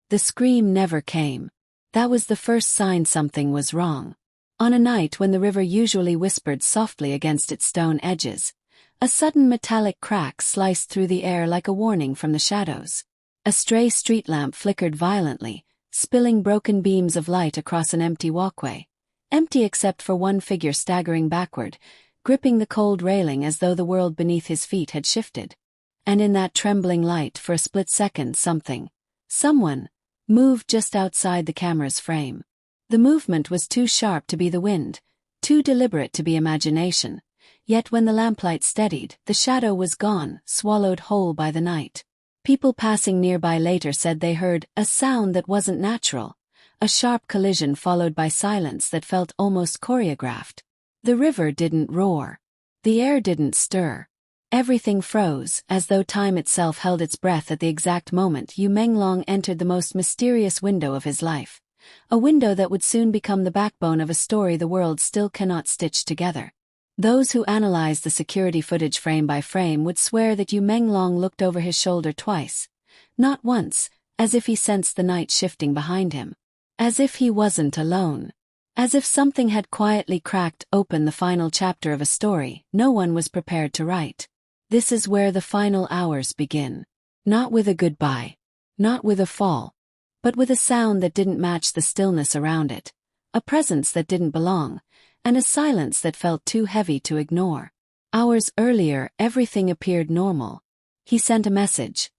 The scream never came. That was the first sign something was wrong. On a night when the river usually whispered softly against its stone edges, a sudden metallic crack sliced through the air like a warning from the shadows. A stray street lamp flickered violently, spilling broken beams of light across an empty walkway. Empty except for one figure staggering backward, gripping the cold railing as though the world beneath his feet had shifted. And in that trembling light, for a split second, someone, moved just outside the camera's frame. The movement was too sharp to be the wind, too deliberate to be imagination. Yet when the lamplight steadied, the shadow was gone, swallowed whole by the night. People passing nearby later said they heard a sound that wasn't natural, a sharp collision followed by silence that felt almost choreographed. The river didn't roar. The air didn't stir. Everything froze, as though time itself held its breath at the exact moment Yu Menglong entered the most mysterious window of his life. A window that would soon become the backbone of a story the world still cannot stitch together. Those who analyzed the security footage frame by frame would swear that Yu Menglong looked over his shoulder twice. Not once, as if he sensed the night shifting behind him. As if he wasn't alone. As if something had quietly cracked open the final chapter of a story no one was prepared to write. This is where the final hours begin. Not with a goodbye. Not with a fall. But with a sound that didn't match the stillness around it. A presence that didn't belong. And a silence that felt too heavy to ignore. Hours earlier, everything appeared normal. He sent a message.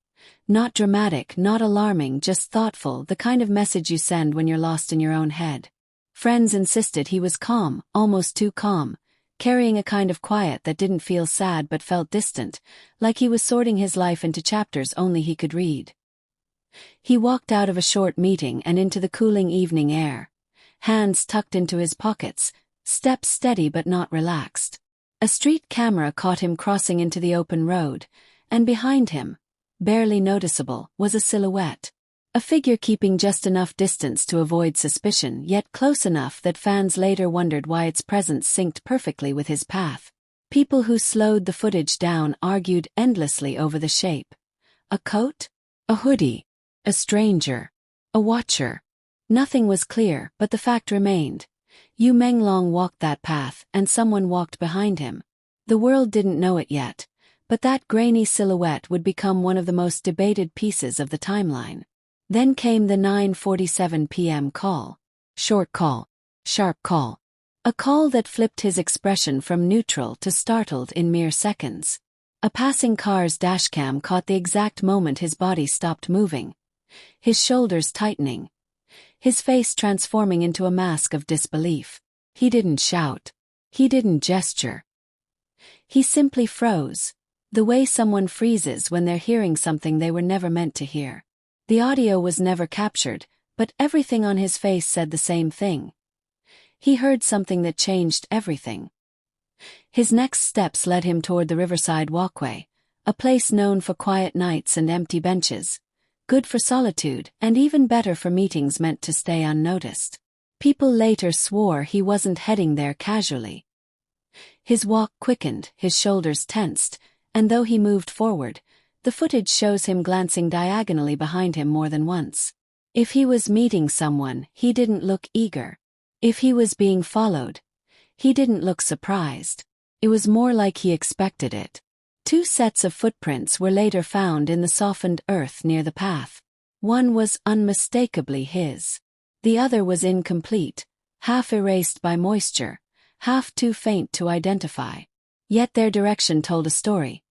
Not dramatic, not alarming, just thoughtful, the kind of message you send when you're lost in your own head. Friends insisted he was calm, almost too calm, carrying a kind of quiet that didn't feel sad but felt distant, like he was sorting his life into chapters only he could read. He walked out of a short meeting and into the cooling evening air. Hands tucked into his pockets, steps steady but not relaxed. A street camera caught him crossing into the open road, and behind him, barely noticeable, was a silhouette. A figure keeping just enough distance to avoid suspicion, yet close enough that fans later wondered why its presence synced perfectly with his path. People who slowed the footage down argued endlessly over the shape. A coat? A hoodie? A stranger? A watcher? Nothing was clear, but the fact remained. Yu Menglong walked that path, and someone walked behind him. The world didn't know it yet, but that grainy silhouette would become one of the most debated pieces of the timeline. Then came the 9:47 p.m. call. Short call. Sharp call. A call that flipped his expression from neutral to startled in mere seconds. A passing car's dashcam caught the exact moment his body stopped moving. His shoulders tightening. His face transforming into a mask of disbelief. He didn't shout. He didn't gesture. He simply froze. The way someone freezes when they're hearing something they were never meant to hear. The audio was never captured, but everything on his face said the same thing. He heard something that changed everything. His next steps led him toward the riverside walkway, a place known for quiet nights and empty benches, good for solitude and even better for meetings meant to stay unnoticed. People later swore he wasn't heading there casually. His walk quickened, his shoulders tensed, and though he moved forward, the footage shows him glancing diagonally behind him more than once. If he was meeting someone, he didn't look eager. If he was being followed, he didn't look surprised. It was more like he expected it. 2 sets of footprints were later found in the softened earth near the path. One was unmistakably his. The other was incomplete, half erased by moisture, half too faint to identify. Yet their direction told a story.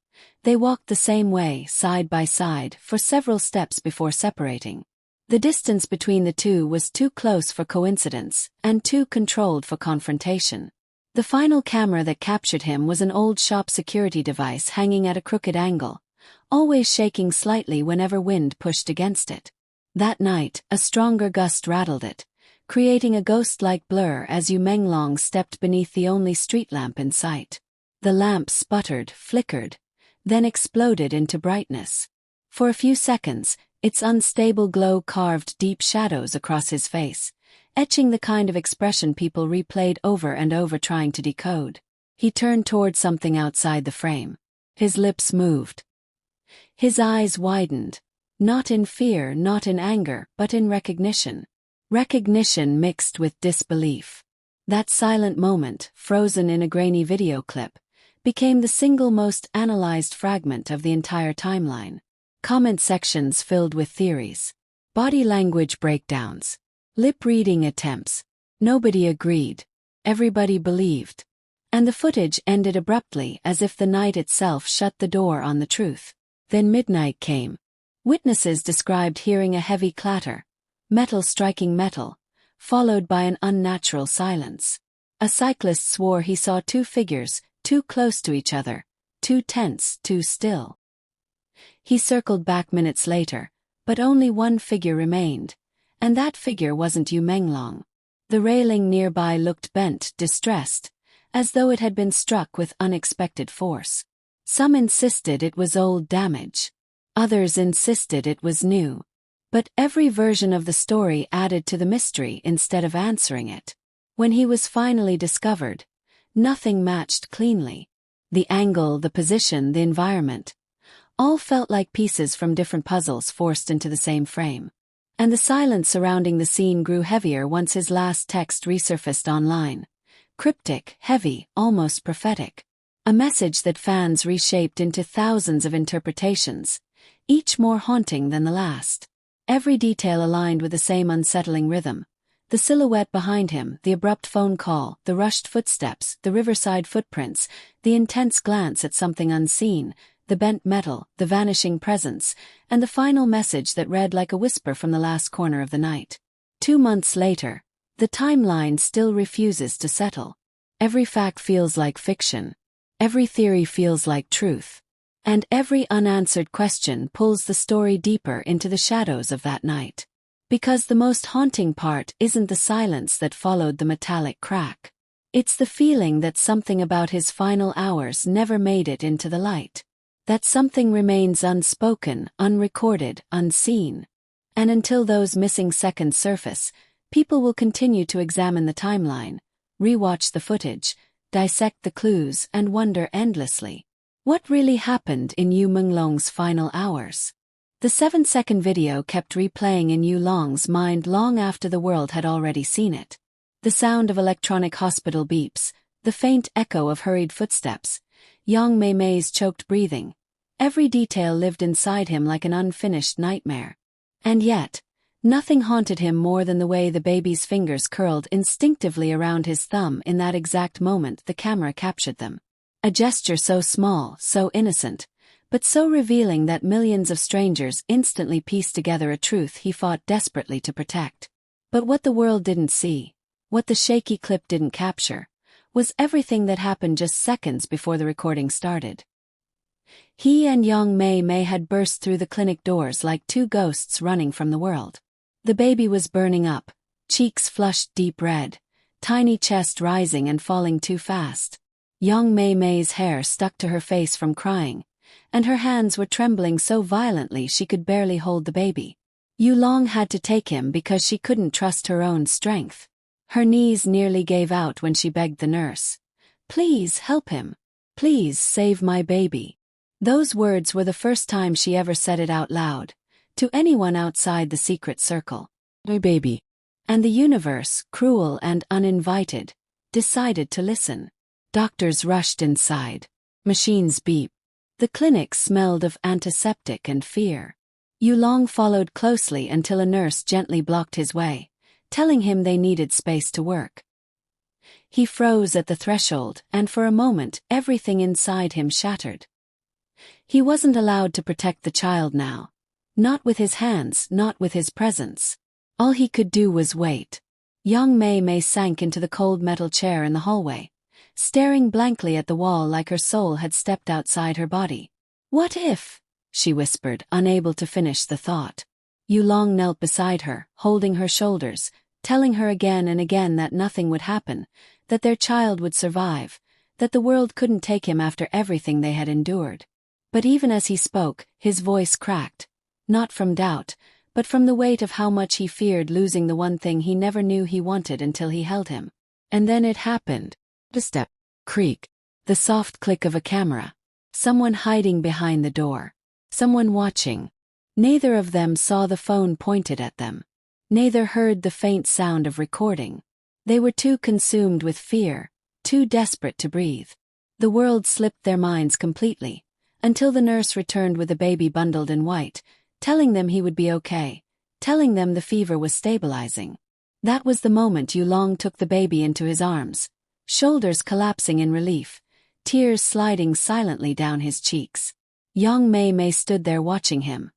They walked the same way, side by side, for several steps before separating. The distance between the two was too close for coincidence, and too controlled for confrontation. The final camera that captured him was an old shop security device hanging at a crooked angle, always shaking slightly whenever wind pushed against it. That night, a stronger gust rattled it, creating a ghost-like blur as Yu Menglong stepped beneath the only street lamp in sight. The lamp sputtered, flickered, then exploded into brightness. For a few seconds, its unstable glow carved deep shadows across his face, etching the kind of expression people replayed over and over trying to decode. He turned toward something outside the frame. His lips moved. His eyes widened. Not in fear, not in anger, but in recognition. Recognition mixed with disbelief. That silent moment, frozen in a grainy video clip, became the single most analyzed fragment of the entire timeline. Comment sections filled with theories. Body language breakdowns. Lip-reading attempts. Nobody agreed. Everybody believed. And the footage ended abruptly as if the night itself shut the door on the truth. Then midnight came. Witnesses described hearing a heavy clatter, metal striking metal, followed by an unnatural silence. A cyclist swore he saw two figures, too close to each other, too tense, too still. He circled back minutes later, but only one figure remained, and that figure wasn't Yu Menglong. The railing nearby looked bent, distressed, as though it had been struck with unexpected force. Some insisted it was old damage. Others insisted it was new. But every version of the story added to the mystery instead of answering it. When he was finally discovered, nothing matched cleanly. The angle, the position, the environment, all felt like pieces from different puzzles forced into the same frame. And the silence surrounding the scene grew heavier once his last text resurfaced online. Cryptic, heavy, almost prophetic. A message that fans reshaped into thousands of interpretations, each more haunting than the last. Every detail aligned with the same unsettling rhythm. The silhouette behind him, the abrupt phone call, the rushed footsteps, the riverside footprints, the intense glance at something unseen, the bent metal, the vanishing presence, and the final message that read like a whisper from the last corner of the night. 2 months later, the timeline still refuses to settle. Every fact feels like fiction. Every theory feels like truth. And every unanswered question pulls the story deeper into the shadows of that night. Because the most haunting part isn't the silence that followed the metallic crack. It's the feeling that something about his final hours never made it into the light. That something remains unspoken, unrecorded, unseen. And until those missing seconds surface, people will continue to examine the timeline, rewatch the footage, dissect the clues, and wonder endlessly. What really happened in Yu Menglong's final hours? The 7-second video kept replaying in Yu Menglong's mind long after the world had already seen it. The sound of electronic hospital beeps, the faint echo of hurried footsteps, Yang Mei's choked breathing. Every detail lived inside him like an unfinished nightmare. And yet, nothing haunted him more than the way the baby's fingers curled instinctively around his thumb in that exact moment the camera captured them. A gesture so small, so innocent, but so revealing that millions of strangers instantly pieced together a truth he fought desperately to protect. But what the world didn't see, what the shaky clip didn't capture, was everything that happened just seconds before the recording started. He and Yang Mei had burst through the clinic doors like two ghosts running from the world. The baby was burning up, cheeks flushed deep red, tiny chest rising and falling too fast. Yang Mei's hair stuck to her face from crying, and her hands were trembling so violently she could barely hold the baby. Yu Menglong had to take him because she couldn't trust her own strength. Her knees nearly gave out when she begged the nurse. "Please help him. Please save my baby." Those words were the first time she ever said it out loud, to anyone outside the secret circle. "My baby." And the universe, cruel and uninvited, decided to listen. Doctors rushed inside. Machines beeped. The clinic smelled of antiseptic and fear. Yu Menglong followed closely until a nurse gently blocked his way, telling him they needed space to work. He froze at the threshold, and for a moment everything inside him shattered. He wasn't allowed to protect the child now. Not with his hands, not with his presence. All he could do was wait. Yang Mei sank into the cold metal chair in the hallway, staring blankly at the wall like her soul had stepped outside her body. "What if?" she whispered, unable to finish the thought. Yu Menglong knelt beside her, holding her shoulders, telling her again and again that nothing would happen, that their child would survive, that the world couldn't take him after everything they had endured. But even as he spoke, his voice cracked, not from doubt, but from the weight of how much he feared losing the one thing he never knew he wanted until he held him. And then it happened. A step, creak, the soft click of a camera. Someone hiding behind the door. Someone watching. Neither of them saw the phone pointed at them. Neither heard the faint sound of recording. They were too consumed with fear, too desperate to breathe. The world slipped their minds completely, until the nurse returned with the baby bundled in white, telling them he would be okay, telling them the fever was stabilizing. That was the moment Yu Menglong took the baby into his arms, shoulders collapsing in relief, tears sliding silently down his cheeks. Young Mei stood there watching him,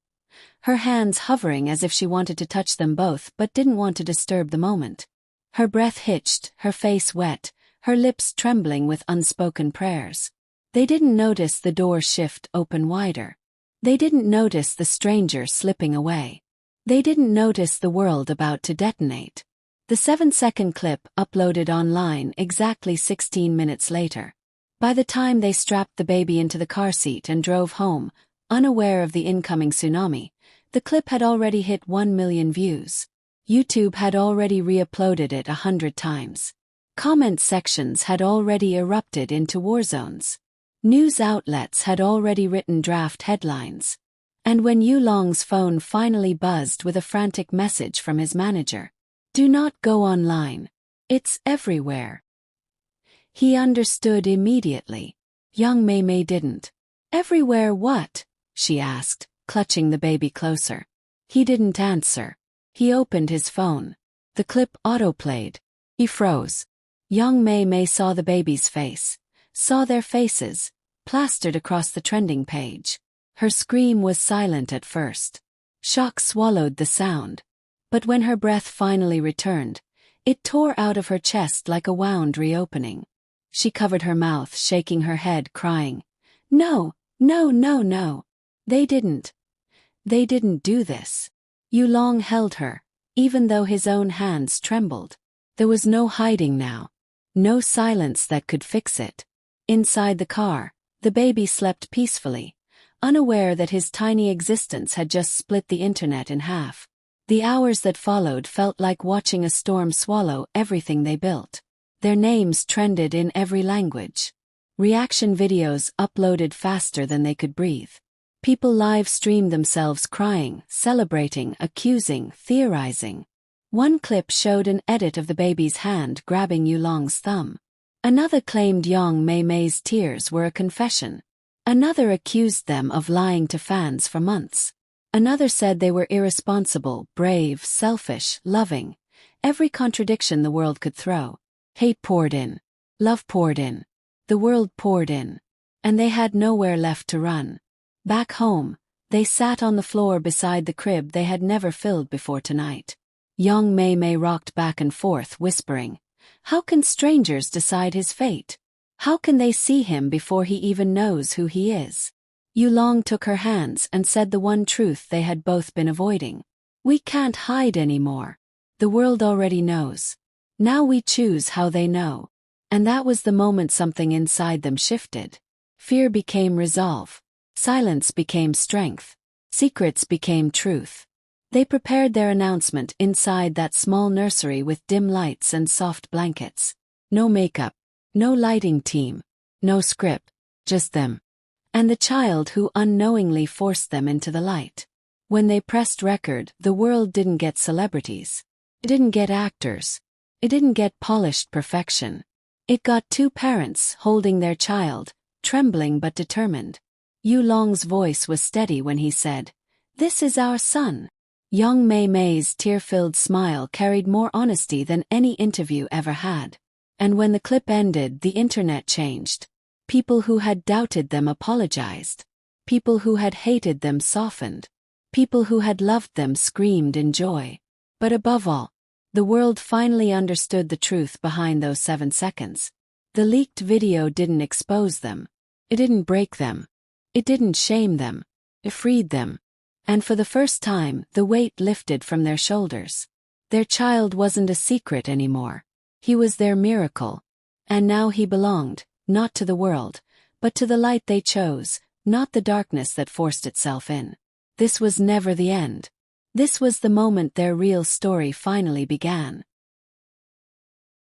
her hands hovering as if she wanted to touch them both but didn't want to disturb the moment. Her breath hitched, her face wet, her lips trembling with unspoken prayers. They didn't notice the door shift open wider. They didn't notice the stranger slipping away. They didn't notice the world about to detonate. The 7-second clip uploaded online exactly 16 minutes later. By the time they strapped the baby into the car seat and drove home, unaware of the incoming tsunami, the clip had already hit 1 million views. YouTube had already re-uploaded it 100 times. Comment sections had already erupted into war zones. News outlets had already written draft headlines. And when Yu Menglong's phone finally buzzed with a frantic message from his manager, "Do not go online. It's everywhere," he understood immediately. Young Mei didn't. "Everywhere what?" she asked, clutching the baby closer. He didn't answer. He opened his phone. The clip autoplayed. He froze. Young Mei saw the baby's face, saw their faces, plastered across the trending page. Her scream was silent at first. Shock swallowed the sound. But when her breath finally returned, it tore out of her chest like a wound reopening. She covered her mouth, shaking her head, crying, "No, no, no, no. They didn't. They didn't do this." Yu Menglong held her, even though his own hands trembled. There was no hiding now. No silence that could fix it. Inside the car, the baby slept peacefully, unaware that his tiny existence had just split the internet in half. The hours that followed felt like watching a storm swallow everything they built. Their names trended in every language. Reaction videos uploaded faster than they could breathe. People live-streamed themselves crying, celebrating, accusing, theorizing. One clip showed an edit of the baby's hand grabbing Yu Menglong's thumb. Another claimed Young Mei's tears were a confession. Another accused them of lying to fans for months. Another said they were irresponsible, brave, selfish, loving. Every contradiction the world could throw. Hate poured in. Love poured in. The world poured in. And they had nowhere left to run. Back home, they sat on the floor beside the crib they had never filled before tonight. Young Mei rocked back and forth, whispering, "How can strangers decide his fate? How can they see him before he even knows who he is?" Yu Menglong took her hands and said the one truth they had both been avoiding. "We can't hide anymore. The world already knows. Now we choose how they know." And that was the moment something inside them shifted. Fear became resolve. Silence became strength. Secrets became truth. They prepared their announcement inside that small nursery with dim lights and soft blankets. No makeup. No lighting team. No script. Just them. And the child who unknowingly forced them into the light. When they pressed record, the world didn't get celebrities. It didn't get actors. It didn't get polished perfection. It got two parents holding their child, trembling but determined. Yu Menglong's voice was steady when he said, "This is our son." Young Mei's tear-filled smile carried more honesty than any interview ever had. And when the clip ended, the internet changed. People who had doubted them apologized. People who had hated them softened. People who had loved them screamed in joy. But above all, the world finally understood the truth behind those 7 seconds. The leaked video didn't expose them. It didn't break them. It didn't shame them. It freed them. And for the first time, the weight lifted from their shoulders. Their child wasn't a secret anymore. He was their miracle. And now he belonged, not to the world, but to the light they chose, not the darkness that forced itself in. This was never the end. This was the moment their real story finally began.